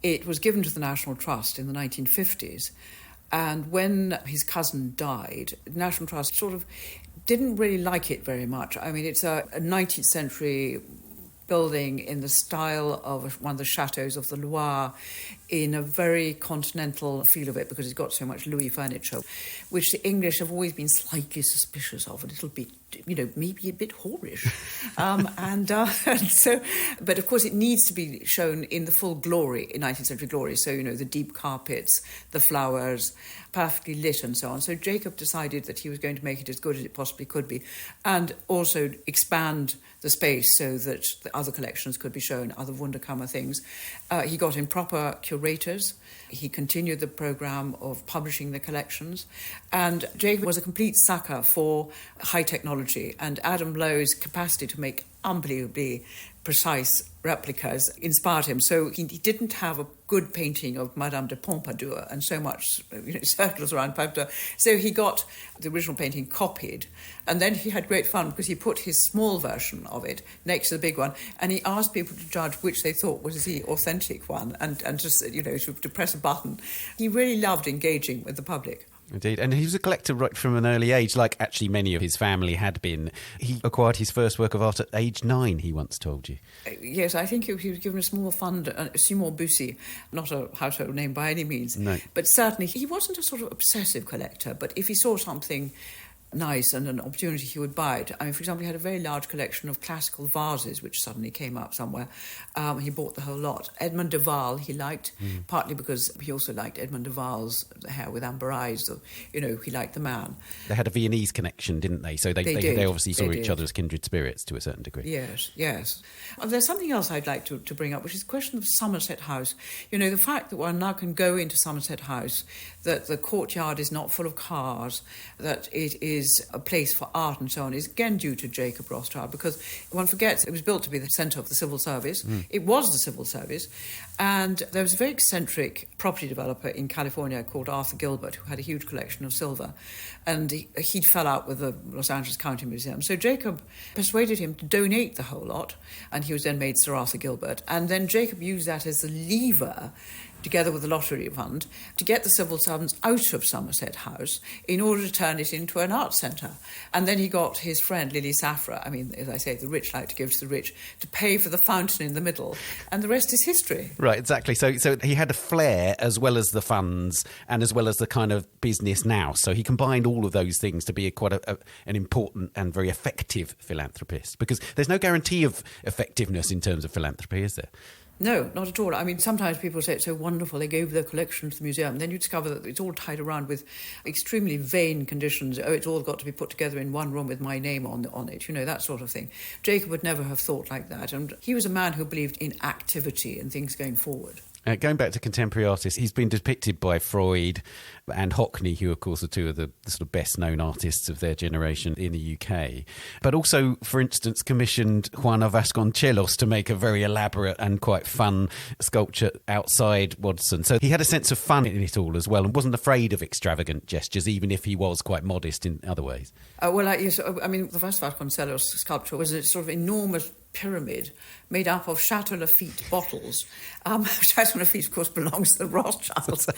it was given to the National Trust in the 1950s. And when his cousin died, the National Trust sort of didn't really like it very much. I mean, it's a 19th century building in the style of one of the chateaux of the Loire, in a very continental feel of it because it's got so much Louis furniture, which the English have always been slightly suspicious of, a little bit, maybe a bit whorish. But of course it needs to be shown in the full glory, in 19th century glory. So, the deep carpets, the flowers, perfectly lit and so on. So Jacob decided that he was going to make it as good as it possibly could be and also expand the space so that the other collections could be shown, other Wunderkammer things. He got in proper curators. He continued the programme of publishing the collections. And Jacob was a complete sucker for high technology, and Adam Lowe's capacity to make unbelievably precise replicas inspired him. So he didn't have a good painting of Madame de Pompadour and so much circles around Pompadour. So he got the original painting copied, and then he had great fun because he put his small version of it next to the big one, and he asked people to judge which they thought was the authentic one, and just to press a button. He really loved engaging with the public. Indeed. And he was a collector right from an early age, like actually many of his family had been. He acquired his first work of art at age 9, he once told you. Yes, I think he was given a small fund, Simon Bussy, not a household name by any means. No. But certainly he wasn't a sort of obsessive collector, but if he saw something nice and an opportunity, he would buy it. I mean, for example, he had a very large collection of classical vases, which suddenly came up somewhere. He bought the whole lot. Edmond de Waal he liked, partly because he also liked Edmond de Waal's hair with amber eyes. So, he liked the man. They had a Viennese connection, didn't they? So they obviously saw each other as kindred spirits to a certain degree. Yes. There's something else I'd like to bring up, which is the question of Somerset House. The fact that one now can go into Somerset House, that the courtyard is not full of cars, that it is a place for art and so on, is again due to Jacob Rothschild, because one forgets it was built to be the centre of the civil service. It was the civil service, and there was a very eccentric property developer in California called Arthur Gilbert, who had a huge collection of silver, and he fell out with the Los Angeles County Museum. So Jacob persuaded him to donate the whole lot, and he was then made Sir Arthur Gilbert, and then Jacob used that as the lever, together with the lottery fund, to get the civil servants out of Somerset House in order to turn it into an art centre. And then he got his friend Lily Safra, I mean, as I say, the rich like to give to the rich, to pay for the fountain in the middle, and the rest is history. Right, exactly. So he had a flair as well as the funds and as well as the kind of business now. So he combined all of those things to be quite an important and very effective philanthropist, because there's no guarantee of effectiveness in terms of philanthropy, is there? No, not at all. I mean, sometimes people say it's so wonderful, they gave their collection to the museum. Then you discover that it's all tied around with extremely vain conditions. Oh, it's all got to be put together in one room with my name on it, that sort of thing. Jacob would never have thought like that. And he was a man who believed in activity and things going forward. Going back to contemporary artists, he's been depicted by Freud and Hockney, who, of course, are two of the sort of best-known artists of their generation in the UK. But also, for instance, commissioned Juana Vasconcelos to make a very elaborate and quite fun sculpture outside Waddesdon. So he had a sense of fun in it all as well, and wasn't afraid of extravagant gestures, even if he was quite modest in other ways. Yes, I mean, the first Vasconcelos sculpture was a sort of enormous pyramid made up of Chateau Lafite bottles. Chateau Lafite, of course, belongs to the Rothschilds.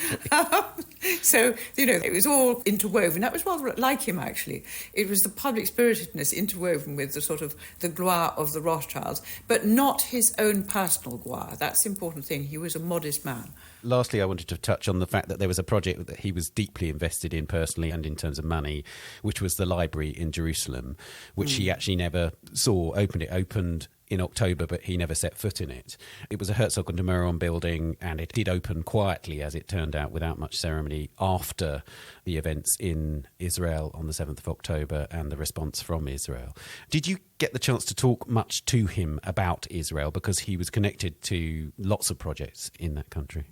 So, it was all interwoven. That was rather like him, actually. It was the public spiritedness interwoven with the sort of the gloire of the Rothschilds, but not his own personal gloire. That's the important thing. He was a modest man. Lastly, I wanted to touch on the fact that there was a project that he was deeply invested in personally and in terms of money, which was the library in Jerusalem, which he actually never saw opened. It opened in October, but he never set foot in it. It was a Herzog and de Meuron building, and it did open quietly, as it turned out, without much ceremony after the events in Israel on the 7th of October and the response from Israel. Did you get the chance to talk much to him about Israel, because he was connected to lots of projects in that country?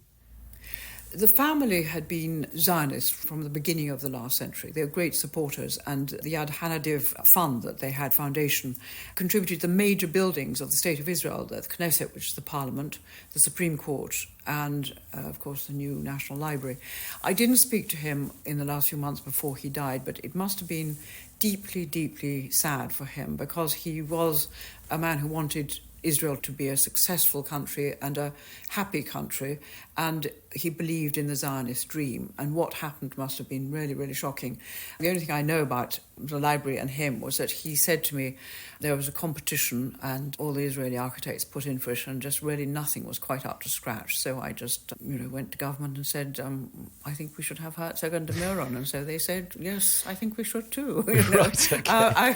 The family had been Zionists from the beginning of the last century. They were great supporters, and the Yad Hanadiv fund that they had, foundation, contributed the major buildings of the State of Israel, the Knesset, which is the Parliament, the Supreme Court, and, of course, the new National Library. I didn't speak to him in the last few months before he died, but it must have been deeply, deeply sad for him, because he was a man who wanted Israel to be a successful country and a happy country, and he believed in the Zionist dream, and what happened must have been really, really shocking. The only thing I know about the library and him was that he said to me there was a competition and all the Israeli architects put in for it, and just really nothing was quite up to scratch. So I just went to government and said, I think we should have Herzog and de Meuron, and so they said, yes, I think we should too. Right, okay. I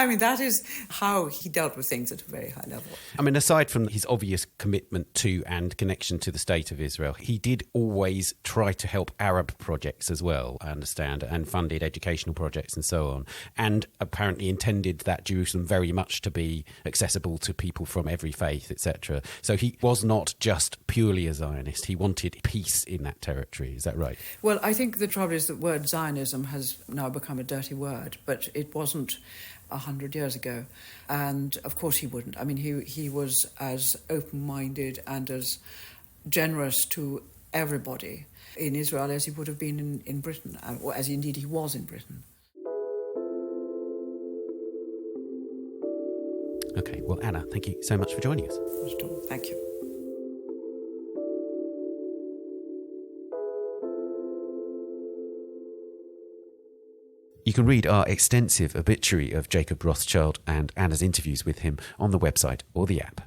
mean that is how he dealt with things at a very high level. I mean, aside from his obvious commitment to and connection to the State of Israel, he did always try to help Arab projects as well, I understand, and funded educational projects and so on, and apparently intended that Jerusalem very much to be accessible to people from every faith, etc. So he was not just purely a Zionist. He wanted peace in that territory. Is that right? Well, I think the trouble is that the word Zionism has now become a dirty word, but it wasn't 100 years ago. And of course he wouldn't. I mean, he was as open-minded and as generous to everybody in Israel as he would have been in Britain, or as indeed he was in Britain. Okay, well, Anna, thank you so much for joining us. Thank you. You can read our extensive obituary of Jacob Rothschild and Anna's interviews with him on the website or the app.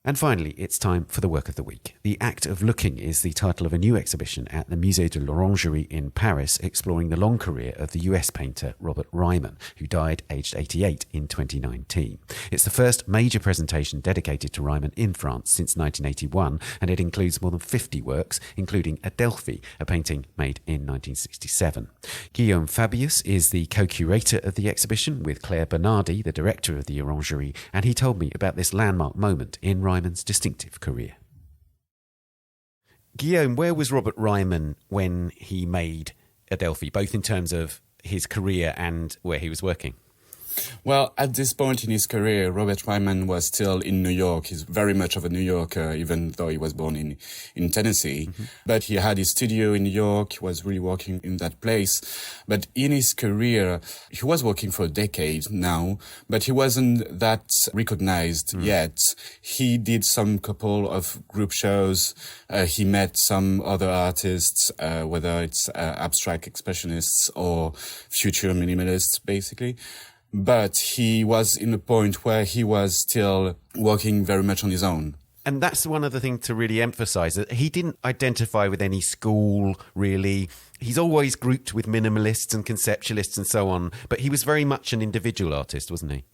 And finally, it's time for the work of the week. The Act of Looking is the title of a new exhibition at the Musée de l'Orangerie in Paris, exploring the long career of the US painter Robert Ryman, who died aged 88 in 2019. It's the first major presentation dedicated to Ryman in France since 1981, and it includes more than 50 works, including Adelphi, a painting made in 1967. Guillaume Fabius is the co-curator of the exhibition with Claire Bernardi, the director of the Orangerie, and he told me about this landmark moment in Ryman's distinctive career. Guillaume, where was Robert Ryman when he made Adelphi, both in terms of his career and where he was working? Well, at this point in his career, Robert Ryman was still in New York. He's very much of a New Yorker, even though he was born in Tennessee. Mm-hmm. But he had his studio in New York. He was really working in that place. But in his career, he was working for a decade now, but he wasn't that recognized yet. He did some couple of group shows. He met some other artists, whether it's abstract expressionists or future minimalists, basically. But he was in a point where he was still working very much on his own. And that's one of the things to really emphasise, that he didn't identify with any school, really. He's always grouped with minimalists and conceptualists and so on, but he was very much an individual artist, wasn't he?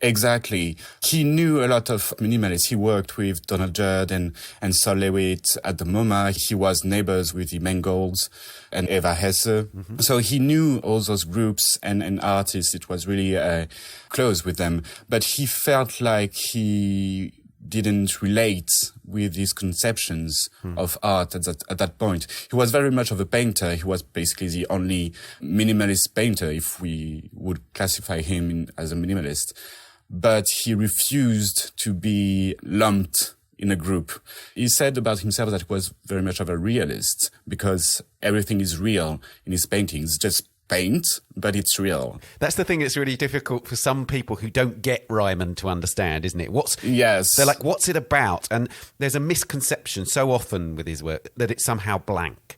Exactly. He knew a lot of minimalists. He worked with Donald Judd and Sol Lewitt at the MoMA. He was neighbors with the Mengolds and Eva Hesse. Mm-hmm. So he knew all those groups and artists. It was really close with them. But he felt like he didn't relate with these conceptions of art at that point. He was very much of a painter. He was basically the only minimalist painter, if we would classify him as a minimalist. But he refused to be lumped in a group. He said about himself that he was very much of a realist because everything is real in his paintings, just paint, but it's real. That's the thing that's really difficult for some people who don't get Ryman to understand, isn't it? Yes. They're like, what's it about? And there's a misconception so often with his work that it's somehow blank.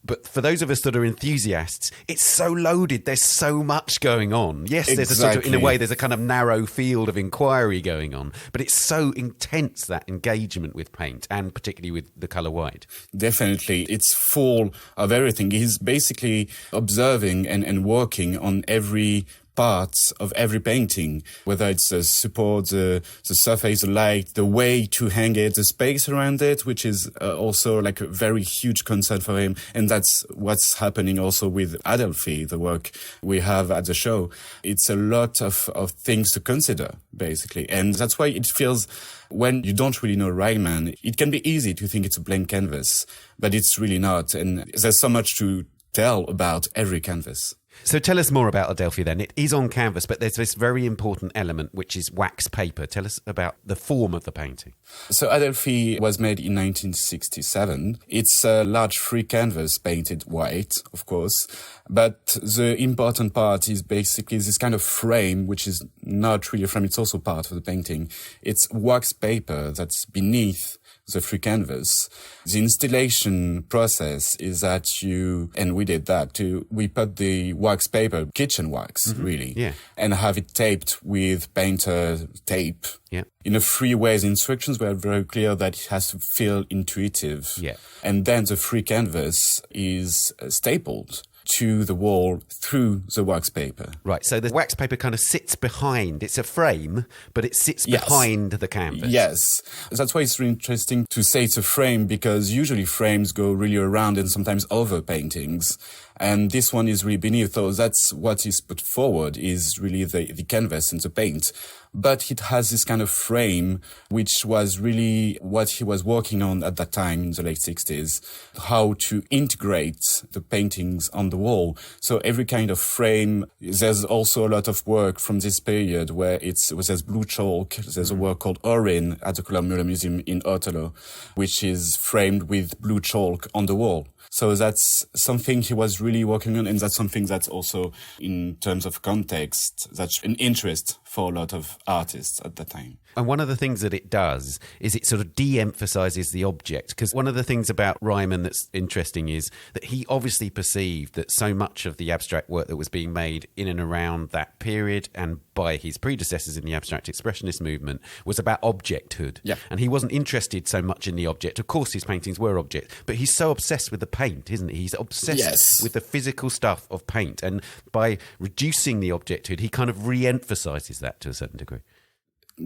But for those of us that are enthusiasts, it's so loaded. There's so much going on. Yes, there's a sort of, in a way, there's a kind of narrow field of inquiry going on. But it's so intense, that engagement with paint, and particularly with the colour white. Definitely. It's full of everything. He's basically observing and working on every parts of every painting, whether it's the support, the surface, the light, the way to hang it, the space around it, which is also like a very huge concern for him. And that's what's happening also with Adelphi, the work we have at the show. It's a lot of things to consider, basically. And that's why it feels, when you don't really know Ryman, it can be easy to think it's a blank canvas, but it's really not. And there's so much to tell about every canvas. So tell us more about Adelphi then. It is on canvas, but there's this very important element, which is wax paper. Tell us about the form of the painting. So Adelphi was made in 1967. It's a large free canvas painted white, of course. But the important part is basically this kind of frame, which is not really a frame. It's also part of the painting. It's wax paper that's beneath the free canvas. The installation process is that and we did that too, we put the wax paper, kitchen wax, really, and have it taped with painter tape. Yeah. In a free way, the instructions were very clear that it has to feel intuitive. Yeah. And then the free canvas is stapled to the wall through the wax paper. Right, so the wax paper kind of sits behind. It's a frame, but it sits behind the canvas. Yes. That's why it's really interesting to say it's a frame, because usually frames go really around and sometimes over paintings. And this one is really beneath. So that's what is put forward, is really the canvas and the paint. But it has this kind of frame, which was really what he was working on at that time in the late 60s, how to integrate the paintings on the wall. So every kind of frame, there's also a lot of work from this period where there's blue chalk. There's a work called Orin at the Columbia Museum in Othello, which is framed with blue chalk on the wall. So that's something he was really working on, and that's something that's also, in terms of context, that's an interest for a lot of artists at that time. And one of the things that it does is it sort of de-emphasizes the object, because one of the things about Ryman that's interesting is that he obviously perceived that so much of the abstract work that was being made in and around that period and by his predecessors in the abstract expressionist movement was about objecthood. Yeah. And he wasn't interested so much in the object. Of course, his paintings were object, but he's so obsessed with the paint, isn't he? He's obsessed with the physical stuff of paint. And by reducing the objecthood, he kind of re-emphasizes that to a certain degree.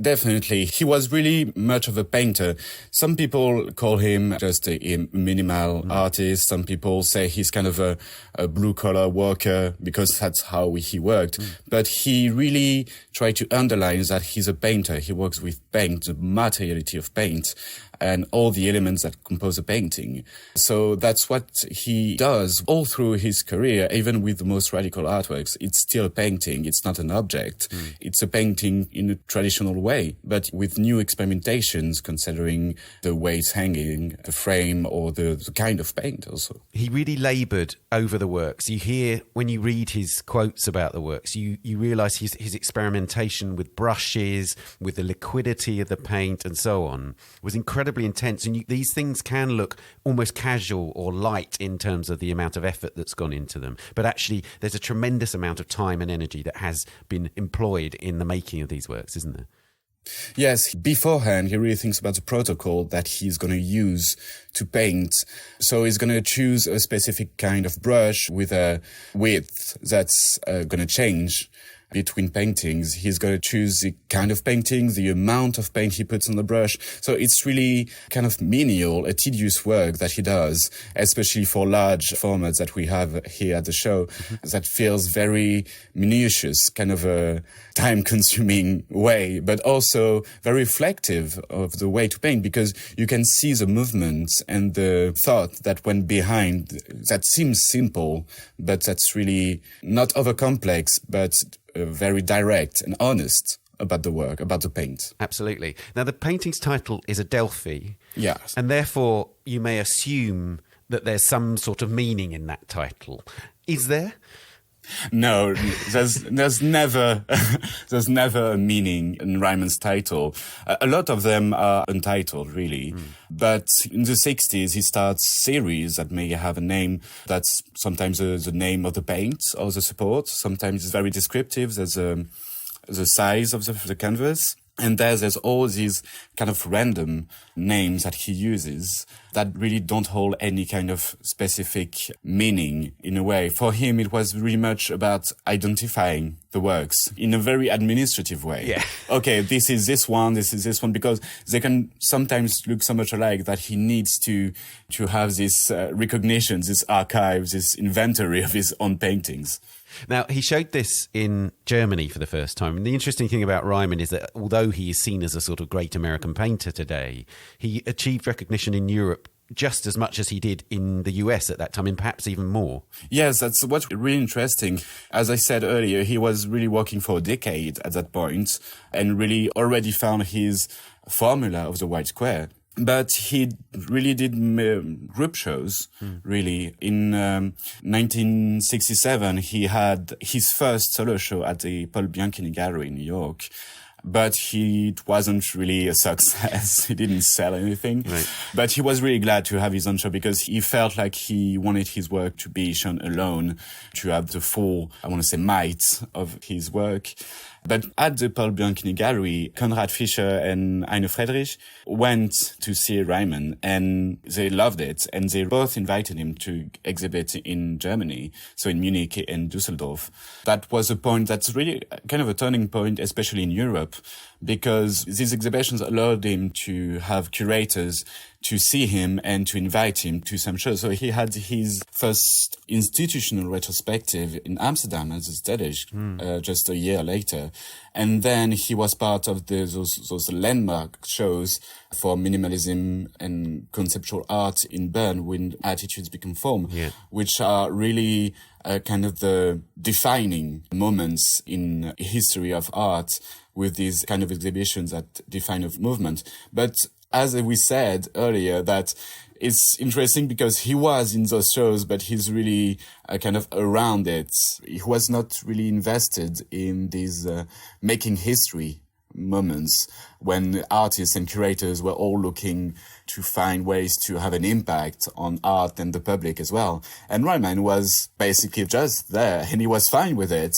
Definitely. He was really much of a painter. Some people call him just a minimal artist. Some people say he's kind of a blue-collar worker because that's how he worked. But he really tried to underline that he's a painter. He works with paint, the materiality of paint, and all the elements that compose a painting. So that's what he does all through his career, even with the most radical artworks. It's still a painting. It's not an object. It's a painting in a traditional way, but with new experimentations considering the way it's hanging, the frame, or the kind of paint also. He really laboured over the works. You hear, when you read his quotes about the works, you realise his experimentation with brushes, with the liquidity of the paint and so on, was incredibly intense. And these things can look almost casual or light in terms of the amount of effort that's gone into them. But actually, there's a tremendous amount of time and energy that has been employed in the making of these works, isn't there? Yes, beforehand, he really thinks about the protocol that he's going to use to paint. So he's going to choose a specific kind of brush with a width that's going to change between paintings. He's going to choose the kind of paintings, the amount of paint he puts on the brush. So it's really kind of menial, a tedious work that he does, especially for large formats that we have here at the show, that feels very minutious, kind of a time-consuming way, but also very reflective of the way to paint, because you can see the movement and the thought that went behind, that seems simple, but that's really not over-complex, but very direct and honest about the work, about the paint. Absolutely. Now, the painting's title is Adelphi. Yes. And therefore, you may assume that there's some sort of meaning in that title. Is there? No, there's never a meaning in Ryman's title. A lot of them are untitled, really. But in the 60s, he starts series that may have a name that's sometimes the name of the paint or the support. Sometimes it's very descriptive. There's the size of the canvas. And there's all these kind of random names that he uses that really don't hold any kind of specific meaning in a way. For him, it was really much about identifying the works in a very administrative way. Yeah. Okay, this is this one, because they can sometimes look so much alike that he needs to have this recognition, this archive, this inventory of his own paintings. Now, he showed this in Germany for the first time. And the interesting thing about Ryman is that although he is seen as a sort of great American painter today, he achieved recognition in Europe just as much as he did in the US at that time, and perhaps even more. Yes, that's what's really interesting. As I said earlier, he was really working for a decade at that point and really already found his formula of the white square. But he really did group shows, really. In 1967, he had his first solo show at the Paul Bianchini Gallery in New York. But it wasn't really a success. He didn't sell anything. Right. But he was really glad to have his own show because he felt like he wanted his work to be shown alone, to have the full, might of his work. But at the Paul Bianchini Gallery, Konrad Fischer and Heine Friedrich went to see Ryman, and they loved it. And they both invited him to exhibit in Germany, so in Munich and Düsseldorf. That was a point that's really kind of a turning point, especially in Europe, because these exhibitions allowed him to have curators to see him and to invite him to some shows. So he had his first institutional retrospective in Amsterdam as a stage, just a year later. And then he was part of those landmark shows for minimalism and conceptual art in Bern when Attitudes Become Form, which are really kind of the defining moments in history of art, with these kind of exhibitions that define a movement. But as we said earlier, that it's interesting because he was in those shows, but he's really kind of around it. He was not really invested in these making history moments when artists and curators were all looking to find ways to have an impact on art and the public as well. And Ryman was basically just there and he was fine with it.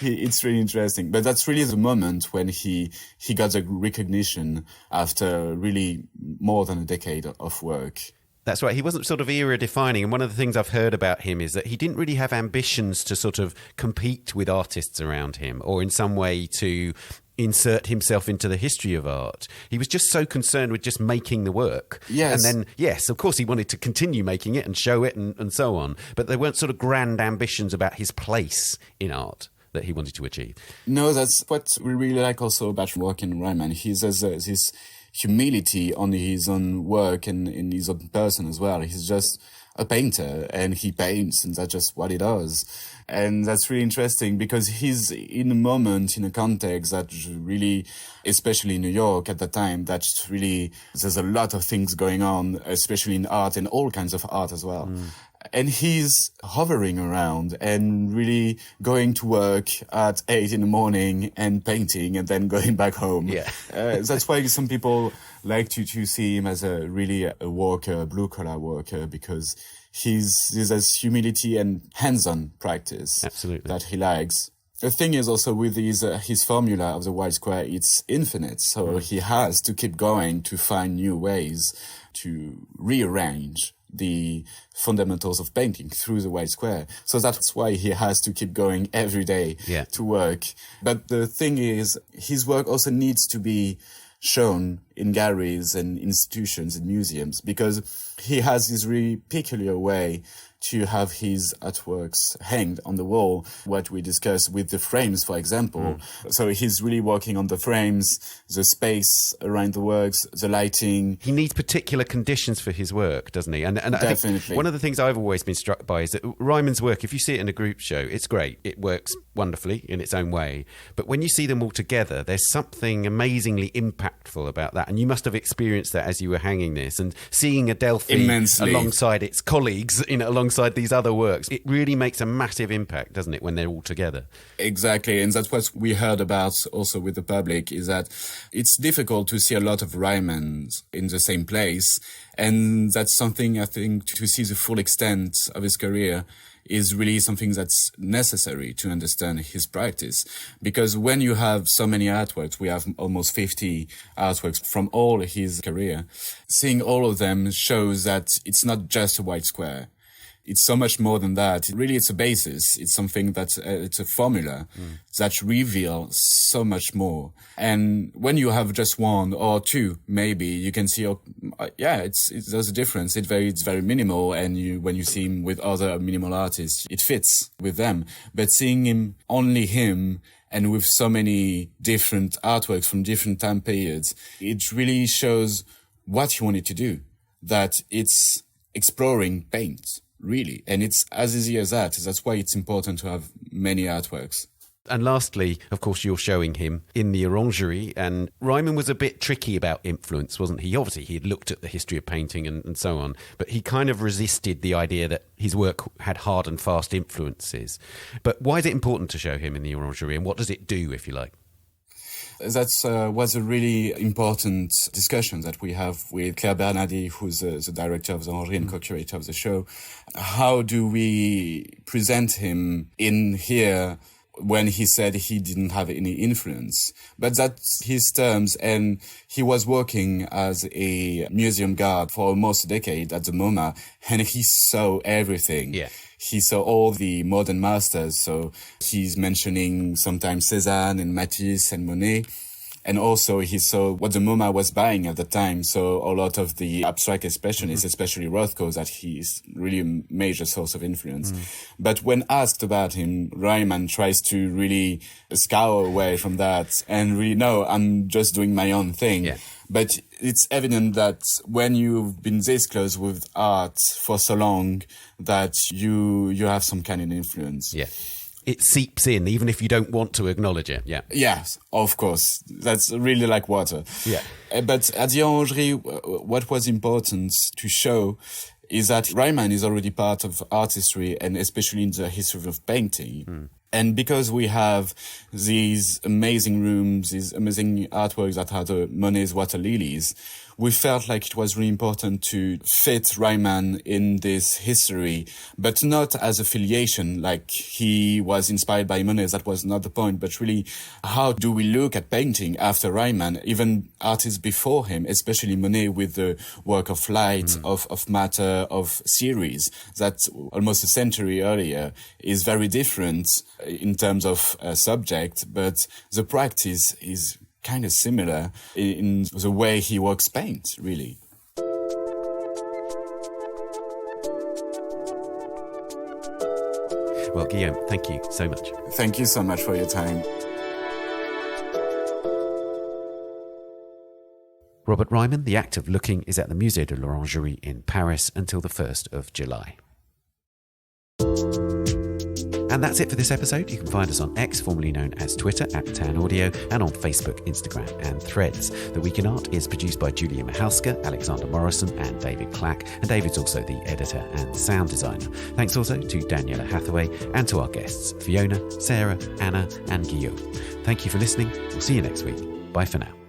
It's really interesting. But that's really the moment when he got the recognition after really more than a decade of work. That's right. He wasn't sort of era defining. And one of the things I've heard about him is that he didn't really have ambitions to sort of compete with artists around him or in some way to insert himself into the history of art. He was just so concerned with just making the work. Yes. And then, yes, of course, he wanted to continue making it and show it and so on. But there weren't sort of grand ambitions about his place in art that he wanted to achieve. No, that's what we really like also about working Ryman. He has this humility on his own work and in his own person as well. He's just a painter and he paints and that's just what he does. And that's really interesting because he's in a moment, in a context that really, especially in New York at the time, that's really, there's a lot of things going on, especially in art and all kinds of art as well. And he's hovering around and really going to work at 8 a.m. and painting and then going back home. Yeah. That's why some people like to see him as a worker, blue-collar worker, because there's this humility and hands-on practice. Absolutely. That he likes. The thing is also with his formula of the white square, it's infinite. So he has to keep going to find new ways to rearrange the fundamentals of painting through the white square. So that's why he has to keep going every day to work. But the thing is, his work also needs to be shown in galleries and institutions and museums because he has this really peculiar way to have his artworks hanged on the wall, what we discussed with the frames, for example. So he's really working on the frames, the space around the works, the lighting. He needs particular conditions for his work, doesn't he? And Definitely. I think one of the things I've always been struck by is that Ryman's work, if you see it in a group show, it's great. It works wonderfully in its own way. But when you see them all together, there's something amazingly impactful about that. And you must have experienced that as you were hanging this and seeing Adelphi Immensely. alongside its colleagues, alongside these other works. It really makes a massive impact, doesn't it, when they're all together? Exactly. And that's what we heard about also with the public, is that it's difficult to see a lot of Rymans in the same place. And that's something, I think, to see the full extent of his career is really something that's necessary to understand his practice. Because when you have so many artworks, we have almost 50 artworks from all his career, seeing all of them shows that it's not just a white square. It's so much more than that. Really, it's a basis. It's something that it's a formula that reveals so much more. And when you have just one or two, maybe you can see, there's a difference. It's very minimal. And when you see him with other minimal artists, it fits with them. But seeing him, only him, and with so many different artworks from different time periods, it really shows what he wanted to do. That it's exploring paint. Really. And it's as easy as that. That's why it's important to have many artworks. And lastly, of course, you're showing him in the Orangery. And Ryman was a bit tricky about influence, wasn't he? Obviously, he had looked at the history of painting and so on, but he kind of resisted the idea that his work had hard and fast influences. But why is it important to show him in the Orangery, and what does it do, if you like? That was a really important discussion that we have with Claire Bernardi, who's the director of the Orangery and co-curator of the show. How do we present him in here when he said he didn't have any influence? But that's his terms, and he was working as a museum guard for almost a decade at the MoMA, and he saw everything. Yeah. He saw all the modern masters, so he's mentioning sometimes Cézanne and Matisse and Monet. And also he saw what the MoMA was buying at the time. So a lot of the abstract expressionists, especially Rothko, that he's really a major source of influence. But when asked about him, Ryman tries to really scour away from that and really, no, I'm just doing my own thing. Yeah. But it's evident that when you've been this close with art for so long, that you have some kind of influence. Yeah. it seeps in, even if you don't want to acknowledge it. Yeah. Yes, of course. That's really like water. Yeah. But at the Orangerie, what was important to show is that Ryman is already part of art history, and especially in the history of painting. And because we have these amazing rooms, these amazing artworks that are the Monet's water lilies, we felt like it was really important to fit Ryman in this history, but not as affiliation, like he was inspired by Monet. That was not the point, but really, how do we look at painting after Ryman, even artists before him, especially Monet with the work of light, of matter, of series, that almost a century earlier is very different in terms of subject, but the practice is kind of similar in the way he works paint, really. Well, Guillaume, thank you so much. Thank you so much for your time. Robert Ryman, The Act of Looking, is at the Musée de l'Orangerie in Paris until the 1st of July. And that's it for this episode. You can find us on X, formerly known as Twitter, @TanAudio, and on Facebook, Instagram, and Threads. The Week in Art is produced by Julia Michalska, Alexander Morrison, and David Clack. And David's also the editor and sound designer. Thanks also to Daniela Hathaway and to our guests, Fiona, Sarah, Anna, and Guillaume. Thank you for listening. We'll see you next week. Bye for now.